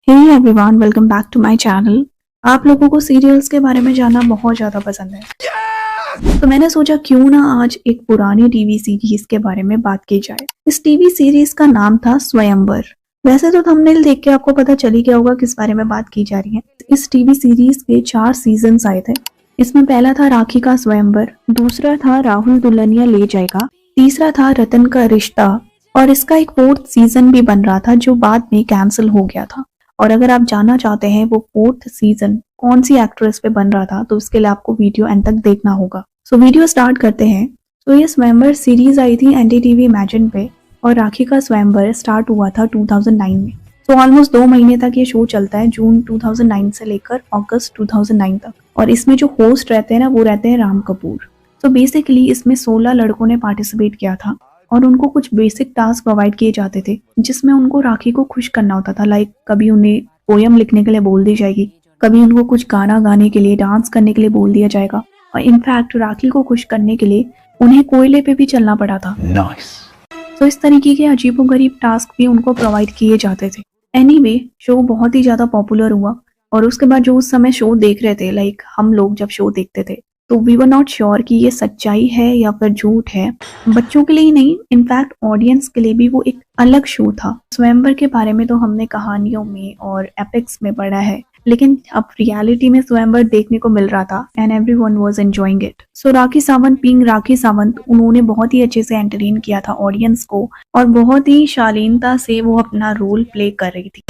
Hey everyone, welcome back to my channel. आप लोगों को सीरियल्स के बारे में जानना बहुत ज़्यादा पसंद है, तो मैंने सोचा क्यों ना आज एक पुरानी टीवी सीरीज के बारे में बात की जाए। इस टीवी सीरीज का नाम था स्वयंवर। वैसे तो थंबनेल देख के आपको पता चल ही गया होगा किस बारे में बात की जा रही है। इस टीवी सीरीज के 4 सीजन्स आए थे। इसमें पहला था राखी का स्वयंवर, दूसरा था राहुल दुल्हनिया ले जाएगा, तीसरा था रतन का रिश्ता और इसका एक 4th सीजन भी बन रहा था जो बाद में कैंसिल हो गया था। और अगर आप जानना चाहते हैं वो 4th सीजन कौन सी एक्ट्रेस पे बन रहा था तो उसके लिए आपको वीडियो एंड तक देखना होगा। सो वीडियो स्टार्ट करते हैं। तो ये स्वयंवर सीरीज आई थी एनडीटीवी इमेजिन पे और राखी का स्वयंवर स्टार्ट हुआ था 2009 में। तो ऑलमोस्ट 2 महीने तक ये शो चलता है, जून 2009 से लेकर अगस्त 2009 तक। और इसमें जो होस्ट रहते हैं ना वो रहते हैं राम कपूर। तो बेसिकली इसमें 16 लड़कों ने पार्टिसिपेट किया था और उनको कुछ बेसिक टास्क प्रोवाइड किए जाते थे जिसमें उनको राखी को खुश करना होता था। लाइक कभी उन्हें पोयम लिखने के लिए बोल दी जाएगी, कभी उनको कुछ गाना गाने के लिए, डांस करने के लिए बोल दिया जाएगा और इनफैक्ट राखी को खुश करने के लिए उन्हें कोयले पे भी चलना पड़ा था। तो इस तरीके के अजीबोगरीब टास्क भी उनको प्रोवाइड किए जाते थे। एनीवे, शो बहुत ही ज्यादा पॉपुलर हुआ और उसके बाद जो उस समय शो देख रहे थे, लाइक हम लोग जब शो देखते थे तो वी वर नॉट श्योर कि ये सच्चाई है या फिर झूठ है। बच्चों के लिए ही नहीं, इनफैक्ट ऑडियंस के लिए भी वो एक अलग शो था। स्वयंवर के बारे में तो हमने कहानियों में और एपिक्स में पढ़ा है, लेकिन अब रियलिटी में स्वयंवर देखने को मिल रहा था and everyone was enjoying it. So Rakhi Sawant being Rakhi Sawant, उन्होंने बहुत ही अच्छे से एंटरटेन किया था ऑडियंस को और बहुत ही शालीनता से वो अपना रोल प्ले कर रही थी।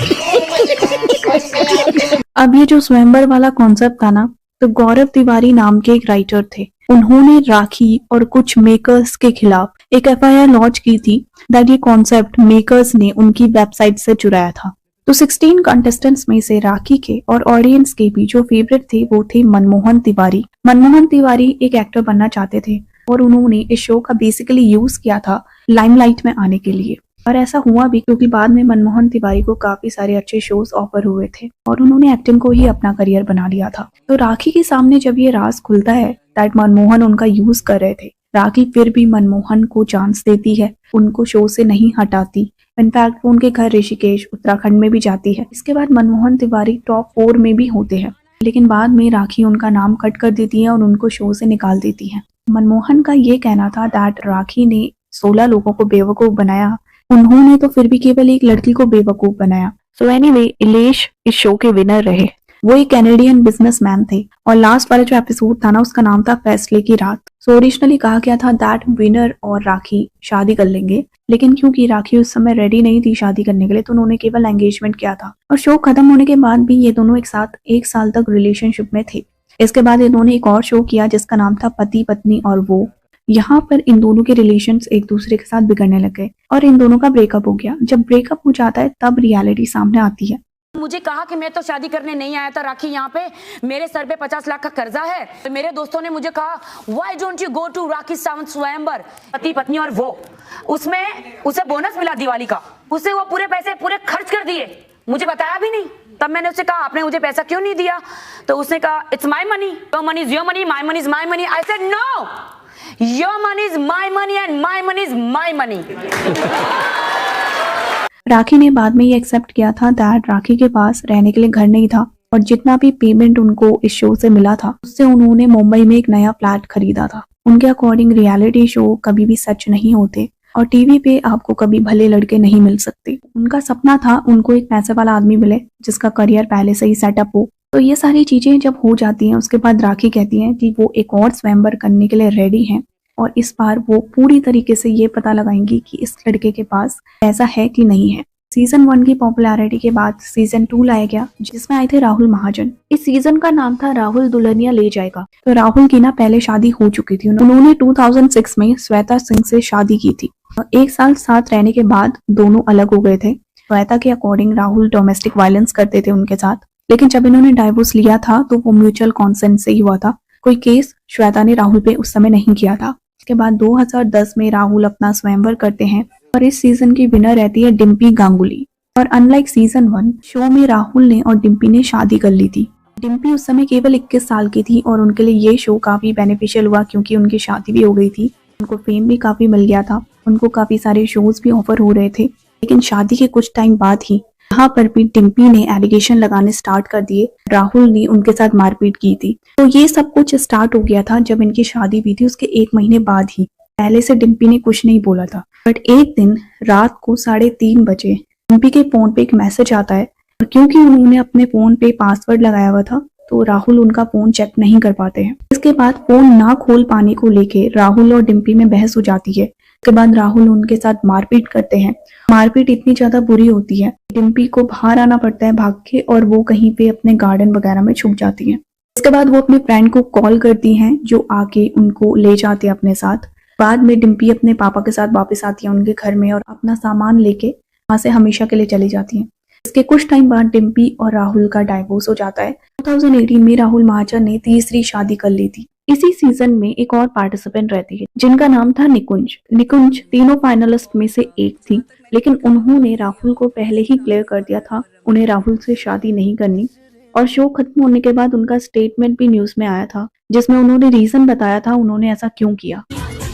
अब ये जो स्वयंवर वाला कॉन्सेप्ट था ना, तो गौरव तिवारी नाम के एक राइटर थे। उन्होंने राखी और कुछ मेकर्स के खिलाफ एक एफआईआर लॉन्च की थी दैट ये कॉन्सेप्ट मेकर्स ने उनकी वेबसाइट से चुराया था। तो 16 कंटेस्टेंट्स में से राखी के और ऑडियंस के भी जो फेवरेट थे वो थे मनमोहन तिवारी। मनमोहन तिवारी एक एक्टर बनना चाहते थे और उन्होंने इस शो का बेसिकली यूज किया था लाइमलाइट में आने के लिए। और ऐसा हुआ भी क्योंकि बाद में मनमोहन तिवारी को काफी सारे अच्छे शोज ऑफर हुए थे और उन्होंने एक्टिंग को ही अपना करियर बना लिया था। तो राखी के सामने जब ये राज खुलता है दैट मनमोहन उनका यूज कर रहे थे, राखी फिर भी मनमोहन को चांस देती है, उनको शो से नहीं हटाती। इनफैक्ट वो उनके घर ऋषिकेश उत्तराखंड में भी जाती है। इसके बाद मनमोहन तिवारी टॉप 4 में भी होते हैं, लेकिन बाद में राखी उनका नाम कट कर देती है और उनको शो से निकाल देती है। मनमोहन का ये कहना था दैट राखी ने 16 लोगों को बेवकूफ बनाया, उन्होंने तो फिर भी केवल एक लड़की को बेवकूफ बनाया। सो एनीवे, इलेश इस शो के विनर रहे। वो एक कैनेडियन बिजनेसमैन थे और लास्ट वाला जो एपिसोड था ना उसका नाम था फैसले की रात। सो ओरिजिनली कहा गया था दैट विनर और राखी शादी कर लेंगे, लेकिन क्योंकि राखी उस समय रेडी नहीं थी शादी करने के लिए तो उन्होंने केवल एंगेजमेंट किया था। और शो खत्म होने के बाद भी ये दोनों एक साथ 1 साल तक रिलेशनशिप में थे। इसके बाद इन्होंने एक और शो किया जिसका नाम था पति पत्नी और वो। यहाँ पर इन दोनों के रिलेशंस एक दूसरे के साथ बिगड़ने लग गए और इन दोनों का ब्रेकअप हो गया। जब ब्रेकअप हो जाता है तब रियलिटी सामने आती है। मुझे कहा कि मैं तो शादी करने नहीं आया था राखी, यहाँ पे मेरे सर पे 50 लाख का कर्जा है। तो मेरे दोस्तों ने मुझे कहा why don't you go to Rakhi Sawant स्वयंवर पति पत्नी और वो। उसमें उसे बोनस मिला दिवाली का, उसे वो पूरे पैसे पूरे खर्च कर दिए, मुझे बताया भी नहीं। तब मैंने उससे कहा आपने मुझे पैसा क्यों नहीं दिया, तो उसने कहा it's my money, your money is your money, my money is my money. I said no, your money is my money and my money is my money. Rakhi ने बाद में ये एक्सेप्ट किया था दैट राखी के पास रहने के लिए घर नहीं था और जितना भी पेमेंट उनको इस शो से मिला था उससे उन्होंने मुंबई में एक नया फ्लैट खरीदा था। उनके अकॉर्डिंग रियलिटी शो कभी भी सच नहीं होते और टीवी पे आपको कभी भले लड़के नहीं मिल सकते। उनका सपना था उनको एक पैसे वाला आदमी मिले जिसका करियर पहले से ही सेटअप हो। तो ये सारी चीजें जब हो जाती हैं उसके बाद राखी कहती हैं कि वो एक और स्वयंवर करने के लिए रेडी हैं और इस बार वो पूरी तरीके से ये पता लगाएंगी कि इस लड़के के पास पैसा है कि नहीं है। सीजन 1 की पॉपुलैरिटी के बाद सीजन 2 लाया गया जिसमें आए थे राहुल महाजन। इस सीजन का नाम था राहुल दुल्हनिया ले जाएगा। तो राहुल की ना पहले शादी हो चुकी थी, उन्होंने 2006 में श्वेता सिंह से शादी की थी। 1 साल साथ रहने के बाद दोनों अलग हो गए थे। श्वेता के अकॉर्डिंग राहुल डोमेस्टिक वायलेंस करते थे उनके साथ, लेकिन जब इन्होंने डाइवोर्स लिया था तो वो म्यूचुअल कॉन्सेंट से ही हुआ था। कोई केस श्वेता ने राहुल पे उस समय नहीं किया था। इसके बाद 2010 में राहुल अपना स्वयंवर करते हैं और इस सीजन की विनर रहती है डिम्पी गांगुली। और अनलाइक सीजन 1, शो में राहुल ने और डिम्पी ने शादी कर ली थी। डिम्पी उस समय केवल 21 साल की थी और उनके लिए ये शो काफी बेनिफिशियल हुआ क्योंकि उनकी शादी भी हो गई थी, उनको फेम भी काफी मिल गया था, उनको काफी सारे शोज भी ऑफर हो रहे थे। लेकिन शादी के कुछ टाइम बाद ही यहाँ पर भी डिम्पी ने एलिगेशन लगाने स्टार्ट कर दिए, राहुल ने उनके साथ मारपीट की थी। तो ये सब कुछ स्टार्ट हो गया था जब इनकी शादी हुई थी, उसके 1 महीने बाद ही। पहले से डिम्पी ने कुछ नहीं बोला था, बट एक दिन रात को 3:30 बजे डिम्पी के फोन पे एक मैसेज आता है, और क्योंकि उन्होंने अपने फोन पे पासवर्ड लगाया हुआ था तो राहुल उनका फोन चेक नहीं कर पाते हैं। इसके बाद फोन ना खोल पाने को लेके राहुल और डिम्पी में बहस हो जाती है। उसके बाद राहुल उनके साथ मारपीट करते हैं। मारपीट इतनी ज्यादा बुरी होती है, डिम्पी को बाहर आना पड़ता है भाग के, और वो कहीं पे अपने गार्डन वगैरह में छुप जाती है। इसके बाद वो अपने फ्रेंड को कॉल करती हैं जो आके उनको ले जाते हैं अपने साथ। बाद में डिम्पी अपने पापा के साथ वापस आती है उनके घर में, और अपना सामान लेके वहां से हमेशा के लिए चली जाती है। इसके कुछ टाइम बाद डिम्पी और राहुल का डाइवोर्स हो जाता है। 2018 में राहुल महाजन ने तीसरी शादी कर ली थी। इसी सीजन में एक और पार्टिसिपेंट रहती है जिनका नाम था निकुंज। निकुंज तीनों फाइनलिस्ट में से एक थी, लेकिन उन्होंने राहुल को पहले ही क्लियर कर दिया था उन्हें राहुल से शादी नहीं करनी। और शो खत्म होने के बाद उनका स्टेटमेंट भी न्यूज में आया था, जिसमें उन्होंने रीजन बताया था उन्होंने ऐसा क्यों किया।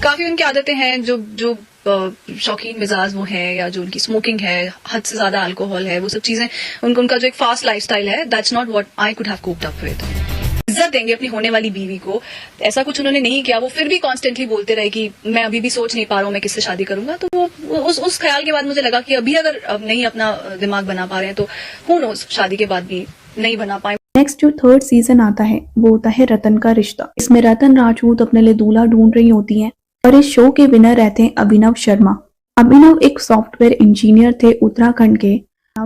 काफी उनकी आदतें हैं जो शौकीन मिजाज वो है, या जो उनकी स्मोकिंग है, हद से ज्यादा अल्कोहल है, वो सब चीजें उनका जो एक फास्ट लाइफस्टाइल है, that's not what I could have coped up with. इज्जत देंगे अपनी होने वाली बीवी को, ऐसा कुछ उन्होंने नहीं किया। वो फिर भी कॉन्स्टेंटली बोलते रहे कि मैं अभी भी सोच नहीं पा रहा हूँ मैं किससे शादी करूंगा। तो वो उस ख्याल के बाद मुझे लगा कि अभी अगर नहीं अपना दिमाग बना पा रहे हैं तो हू नोज शादी के बाद भी नहीं बना पाए। नेक्स्ट जो थर्ड सीजन आता है वो होता है रतन का रिश्ता। इसमें रतन राजपूत अपने लिए दूल्हा ढूंढ रही होती हैं, और इस शो के विनर रहते हैं अभिनव शर्मा। अभिनव एक सॉफ्टवेयर इंजीनियर थे उत्तराखंड के।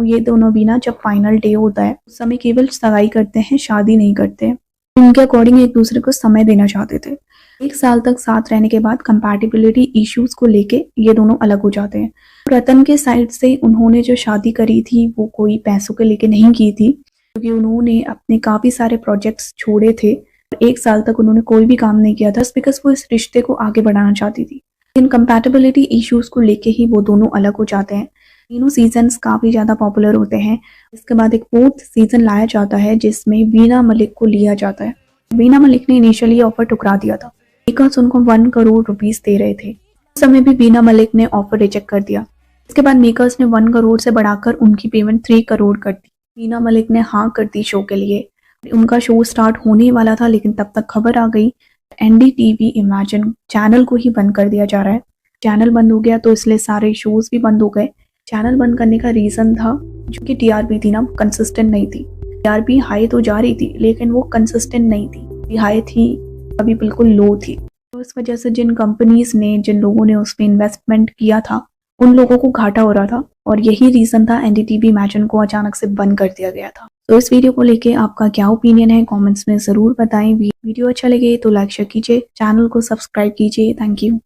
ये दोनों भी ना जब फाइनल डे होता है उस समय केवल सगाई करते हैं, शादी नहीं करते हैं। इनके अकॉर्डिंग एक दूसरे को समय देना चाहते थे। 1 साल तक साथ रहने के बाद कंपैटिबिलिटी इश्यूज को लेके ये दोनों अलग हो जाते हैं। रतन के साइड से उन्होंने जो शादी करी थी वो कोई पैसों के लेके नहीं की थी, क्योंकि उन्होंने अपने काफी सारे प्रोजेक्ट्स छोड़े थे। 1 साल तक उन्होंने कोई भी काम नहीं किया था, बिकॉज वो इस रिश्ते को आगे बढ़ाना चाहती थी। इन कंपैटिबिलिटी इश्यूज को लेके ही वो दोनों अलग हो जाते हैं। तीनों सीजन्स काफी ज्यादा पॉपुलर होते हैं। इसके बाद एक 4th सीजन लाया जाता है जिसमें वीना मलिक को लिया जाता है। वीना मलिक ने इनिशियली ऑफर ठुकरा दिया था, बिकॉज उनको 1 करोड़ रुपीस दे रहे थे। उस समय भी वीना मलिक ने ऑफर रिजेक्ट कर दिया। इसके बाद मेकर्स ने 1 करोड़ से बढ़ाकर उनकी पेमेंट 3 करोड़ कर दी। वीना मलिक ने हाँ कर दी शो के लिए। उनका शो स्टार्ट होने वाला था, लेकिन तब तक खबर आ गई NDTV इमेजिन चैनल को ही बंद कर दिया जा रहा है। चैनल बंद हो गया तो इसलिए सारे शोज भी बंद हो गए। चैनल बंद करने का रीजन था जो कि TRP थी ना कंसिस्टेंट नहीं थी। TRP हाई तो जा रही थी लेकिन वो कंसिस्टेंट नहीं थी, हाई थी अभी बिल्कुल लो थी। तो इस वजह से जिन कंपनीज ने, जिन लोगों ने उसमें इन्वेस्टमेंट किया था उन लोगों को घाटा हो रहा था, और यही रीजन था NDTV इमेजिन को अचानक से बंद कर दिया गया था। तो इस वीडियो को लेके आपका क्या ओपिनियन है कमेंट्स में जरूर बताएं। वीडियो अच्छा लगे तो लाइक शेयर कीजिए, चैनल को सब्सक्राइब कीजिए। Thank you.